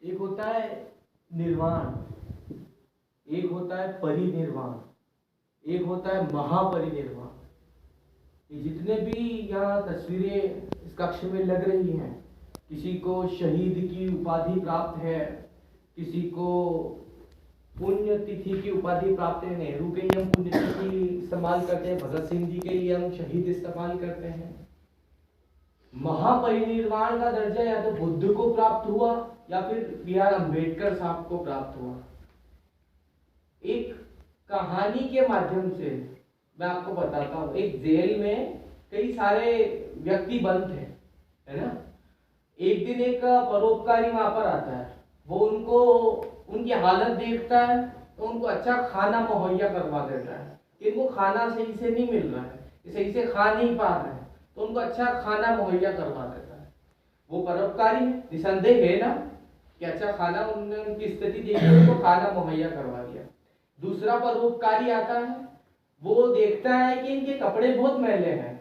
एक होता है निर्वाण, एक होता है परिनिर्वाण, एक होता है महापरिनिर्वाण। ये जितने भी यहाँ तस्वीरें इस कक्ष में लग रही हैं, किसी को शहीद की उपाधि प्राप्त है, किसी को पुण्य तिथि की उपाधि प्राप्त है। नेहरू के लिए हम पुण्य तिथि इस्तेमाल करते हैं, भगत सिंह जी के लिए हम शहीद इस्तेमाल करते हैं। महापरिनिर्वाण का दर्जा या तो बुद्ध को प्राप्त हुआ या फिर B.R. अम्बेडकर साहब को प्राप्त हुआ। एक कहानी के माध्यम से मैं आपको बताता हूँ। एक जेल में कई सारे व्यक्ति बंद थे, है ना। एक दिन एक परोपकारी वहां पर आता है, वो उनको उनकी हालत देखता है तो उनको अच्छा खाना मुहैया करवा देता है। इनको खाना सही से नहीं मिल रहा है, सही से खा नहीं पा रहे हैं, तो उनको अच्छा खाना मुहैया करवा देता है। वो परोपकारी है, निसंदेह है ना कि अच्छा खाना, उन्होंने उनकी स्थिति देखी, उनको खाना मुहैया करवा दिया। दूसरा परोपकारी आता है, वो देखता है कि इनके कपड़े बहुत मैले हैं,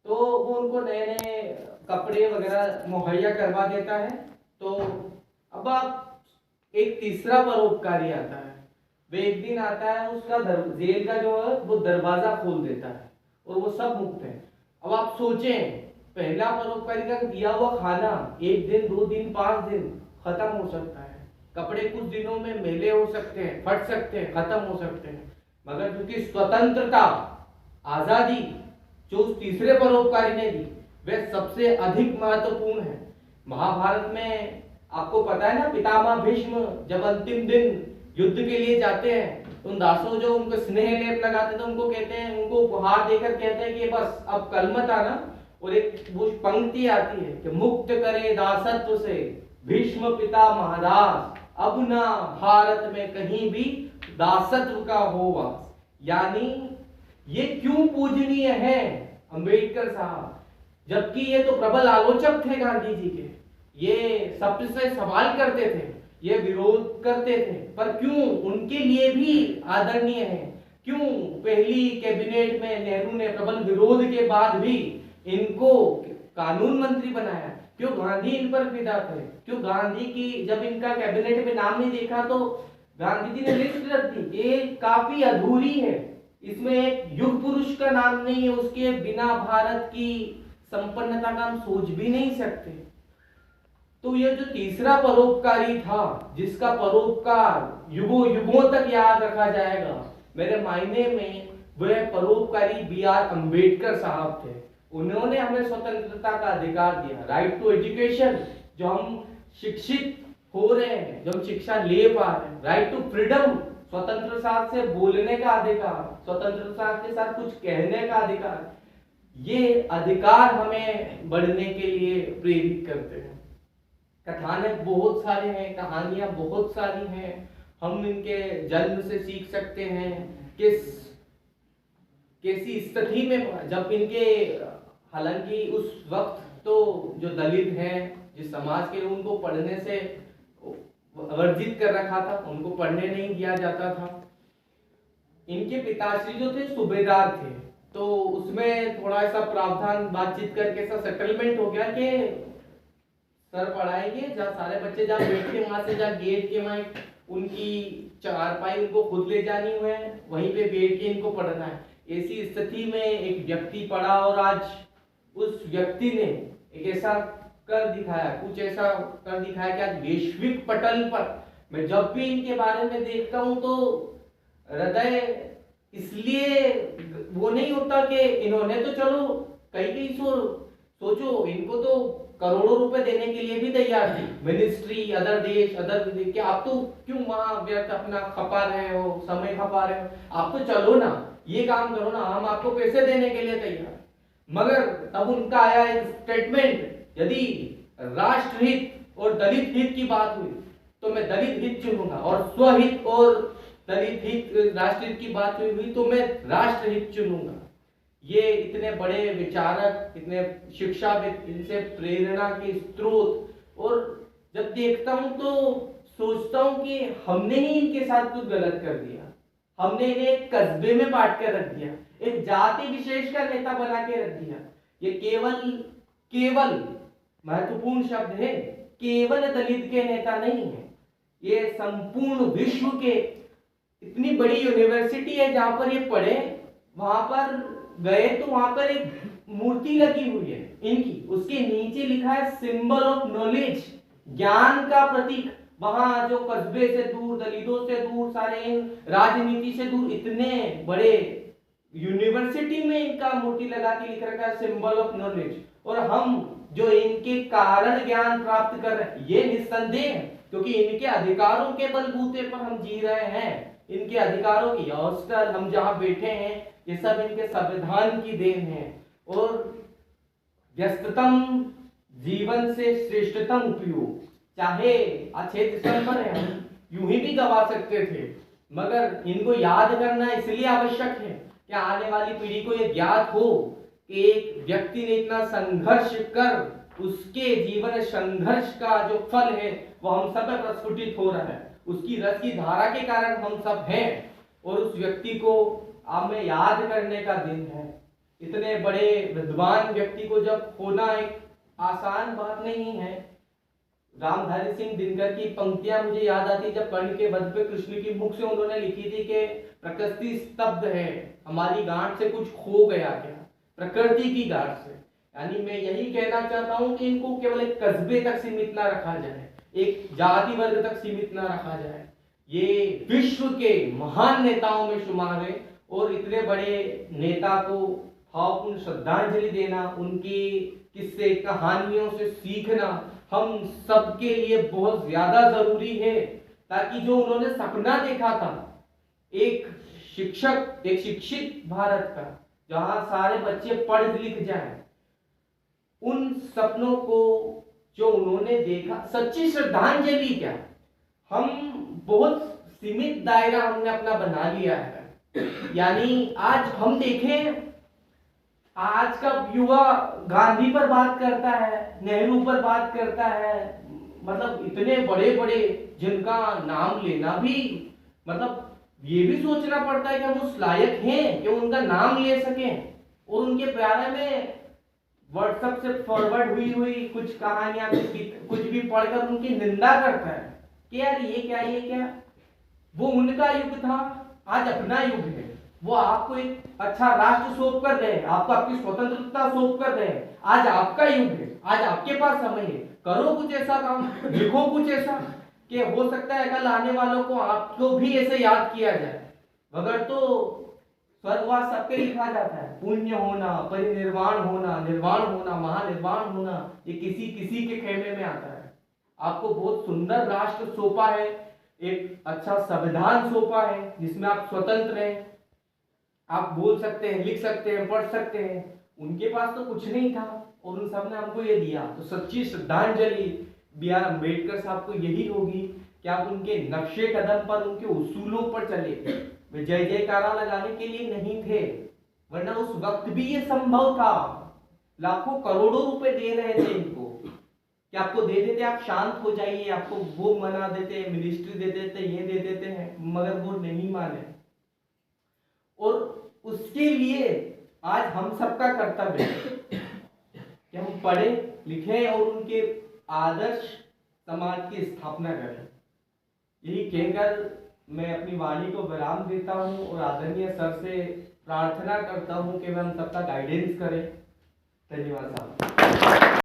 तो वो उनको नए नए कपड़े वगैरह मुहैया करवा देता है। तो अब आप एक तीसरा परोपकारी आता है, वो एक दिन आता है, उसका जेल का जो है वो दरवाजा खोल देता है और वो सब मुक्त है। अब आप सोचें, पहला परोपकारी का दिया हुआ खाना 1 दिन 2 दिन 5 दिन खत्म हो सकता है, कपड़े कुछ दिनों में मैले हो सकते हैं, फट सकते हैं, खत्म हो सकते हैं, मगर क्योंकि स्वतंत्रता, आजादी जो उस तीसरे परोपकारी ने दी, वह सबसे अधिक महत्वपूर्ण है। महाभारत में आपको पता है ना, पितामह भीष्म जब अंतिम दिन युद्ध के लिए जाते हैं, उन दासों जो उनको स्नेह लेप लगाते थे, उनको कहते हैं, उनको उपहार देकर कहते हैं कि बस अब कल मत आना। और एक वो पंक्ति आती है कि मुक्त करे दासत्व से भीष्म पिता महादास, अब ना भारत में कहीं भी दासत्व का हो वास। यानी ये क्यों पूजनीय है अंबेडकर साहब, जबकि ये तो प्रबल आलोचक थे गांधी जी के, ये सबसे सवाल करते थे, ये विरोध करते थे, पर क्यों उनके लिए भी आदरणीय है। क्यों पहली कैबिनेट में नेहरू ने प्रबल विरोध के बाद भी इनको कानून मंत्री बनाया, क्यों गांधी इन पर फिदा थे, क्यों गांधी की जब इनका कैबिनेट में नाम नहीं देखा तो गांधी जी ने लिस्ट रख दी, ये काफी अधूरी है, इसमें एक युग पुरुष का नाम नहीं है, उसके बिना भारत की संपन्नता का हम सोच भी नहीं सकते। तो ये जो तीसरा परोपकारी था, जिसका परोपकार युगों युगों तक याद रखा जाएगा, मेरे मायने में वह परोपकारी B.R. अम्बेडकर साहब थे। उन्होंने हमें स्वतंत्रता का अधिकार दिया, राइट टू एजुकेशन, जो हम शिक्षित हो रहे हैं, जो हम शिक्षा ले पा रहे हैं, राइट टू फ्रीडम, स्वतंत्रता से बोलने का अधिकार, स्वतंत्रता के साथ कुछ कहने का अधिकार। ये अधिकार हमें बढ़ने के लिए प्रेरित करते हैं। कथानक बहुत सारे हैं, कहानियां बहुत सारी हैं, हम इनके जन्म से सीख सकते हैं कैसी स्थिति में जब इनके, हालांकि उस वक्त तो जो दलित हैं, जिस समाज के लोग, उनको पढ़ने से वर्जित कर रखा था, उनको पढ़ने नहीं दिया जाता था। इनके पिताश्री जो थे सूबेदार थे, तो उसमें थोड़ा सा प्रावधान बातचीत करके ऐसा सेटलमेंट हो गया कि सर पढ़ाएंगे, जहाँ सारे बच्चे जहाँ बैठ के, वहां से जहाँ गेट के वहां उनकी चारपाई उनको खुद ले जानी है, वहीं पे बैठ के इनको पढ़ना है। ऐसी स्थिति में एक व्यक्ति पढ़ा और आज उस व्यक्ति ने एक ऐसा कर दिखाया, कुछ ऐसा कर दिखाया कि आज वैश्विक पटल पर मैं जब भी इनके बारे में देखता हूं तो हृदय इसलिए वो नहीं होता कि इन्होंने तो चलो कई सोचो, इनको तो करोड़ों रुपए देने के लिए भी तैयार थी मिनिस्ट्री, अदर देश, अदर कि आप तो क्यों वहां व्यर्थ अपना खपा रहे हो, समय खपा रहे हो, आप तो चलो ना, ये काम करो ना, हम आपको पैसे देने के लिए तैयार। मगर तब उनका आया एक स्टेटमेंट, यदि राष्ट्रहित और दलित हित की बात हुई तो मैं दलित हित चुनूंगा, और स्वहित और दलित हित, राष्ट्रहित की बात हुई तो मैं राष्ट्रहित चुनूंगा। ये इतने बड़े विचारक, इतने शिक्षाविद, इनसे प्रेरणा के स्रोत, और जब देखता हूं तो सोचता हूं कि हमने ही इनके साथ कुछ गलत कर दिया, हमने इन्हें एक कस्बे में बांट कर रख दिया, एक जाति विशेष का नेता बना के रख दिया। ये केवल महत्वपूर्ण शब्द है केवल दलित के नेता नहीं है, ये संपूर्ण विश्व के इतनी बड़ी यूनिवर्सिटी है जहां पर ये पढ़े, वहां पर गए तो वहां पर एक मूर्ति लगी हुई है इनकी, उसके नीचे लिखा है सिंबल ऑफ नॉलेज, ज्ञान का प्रतीक। वहां जो कस्बे से दूर, दलितों से दूर, सारे इन राजनीति से दूर, इतने बड़े यूनिवर्सिटी में इनका मूर्ति लगा के लिख रखा है सिंबल ऑफ नॉलेज। और हम जो इनके कारण ज्ञान प्राप्त कर रहे हैं, ये निस्संदेह है, क्योंकि इनके अधिकारों के बलबूते पर हम जी रहे हैं। इनके अधिकारों की हॉस्टल हम जहां बैठे हैं, ये सब इनके संविधान की देन है। और व्यस्ततम जीवन से श्रेष्ठतम उपयोग, चाहे आज 6 दिसंबर है, हम यूं ही भी गवा सकते थे, मगर इनको याद करना इसलिए आवश्यक है कि आने वाली पीढ़ी को यह ज्ञात हो कि एक व्यक्ति ने इतना संघर्ष कर, उसके जीवन संघर्ष का जो फल है वो हम सब में प्रस्फुटित हो रहा है, उसकी रस की धारा के कारण हम सब हैं। और उस व्यक्ति को अब में याद करने का दिन है। इतने बड़े विद्वान व्यक्ति को जब खोना एक आसान बात नहीं है। रामधारी सिंह दिनकर की पंक्तियां मुझे याद आती, जब कर्ण के वध पे कृष्ण की मुख से उन्होंने लिखी थी कि प्रकृति स्तब्ध है, हमारी गांठ से कुछ खो गया क्या, प्रकृति की गांठ से। यानी मैं यही कहना चाहता हूं कि इनको केवल एक कस्बे तक सीमित ना रखा जाए, एक जाति वर्ग तक सीमित ना रखा जाए। ये विश्व के महान नेताओं में शुमार है और इतने बड़े नेता को भावपूर्ण श्रद्धांजलि देना, उनकी किस्से कहानियों से सीखना हम सबके लिए बहुत ज्यादा जरूरी है, ताकि जो उन्होंने सपना देखा था एक शिक्षक, एक शिक्षित भारत का, जहां सारे बच्चे पढ़ लिख जाएं, उन सपनों को जो उन्होंने देखा, सच्ची श्रद्धांजलि क्या, हम बहुत सीमित दायरा हमने अपना बना लिया है। यानी आज हम देखें, आज का युवा गांधी पर बात करता है, नेहरू पर बात करता है, मतलब इतने बड़े बड़े जिनका नाम लेना भी, मतलब ये भी सोचना पड़ता है कि हम उस लायक हैं कि उनका नाम ले सकें। और उनके बारे में व्हाट्सएप से फॉरवर्ड हुई कुछ कहानियां, कुछ भी पढ़कर उनकी निंदा करता है कि यार ये क्या, वो उनका युग था, आज अपना युग है। वो आपको एक अच्छा राष्ट्र सौंप कर रहे हैं, आपको आपकी स्वतंत्रता सौंप कर रहे हैं, आज आपका युग है, आज आपके पास समय है, करो कुछ ऐसा काम, लिखो कुछ ऐसा कि हो सकता है कल आने वालों को आपको भी ऐसे याद किया जाए। मगर तो स्वर्गवास सबके लिखा जाता है, पुण्य होना, परिनिर्वाण होना, निर्वाण होना, महानिर्वाण होना, ये किसी किसी के खेमे में आता है। आपको बहुत सुंदर राष्ट्र सौंपा है, एक अच्छा संविधान सौंपा है जिसमें आप स्वतंत्र हैं, आप बोल सकते हैं, लिख सकते हैं, पढ़ सकते हैं। उनके पास तो कुछ नहीं था और उन सब ने हमको ये दिया। तो सच्ची श्रद्धांजलि B.R. अम्बेडकर साहब को यही होगी कि आप उनके नक्शे कदम पर, उनके उसूलों पर चले। वे जय जयकारा लगाने के लिए नहीं थे, वरना उस वक्त भी ये संभव था। लाखों करोड़ों रुपए दे रहे थे इनको कि आपको दे देते, आप शांत हो जाइए, आपको वो मना देते, मिनिस्ट्री दे देते, ये दे देते हैं, मगर वो नहीं माने। और उसके लिए आज हम सबका कर्तव्य है कि हम पढ़े लिखें और उनके आदर्श समाज की स्थापना करें। यही कहकर मैं अपनी वाणी को विराम देता हूं और आदरणीय सर से प्रार्थना करता हूं कि वह हम सबका गाइडेंस करें। धन्यवाद साहब।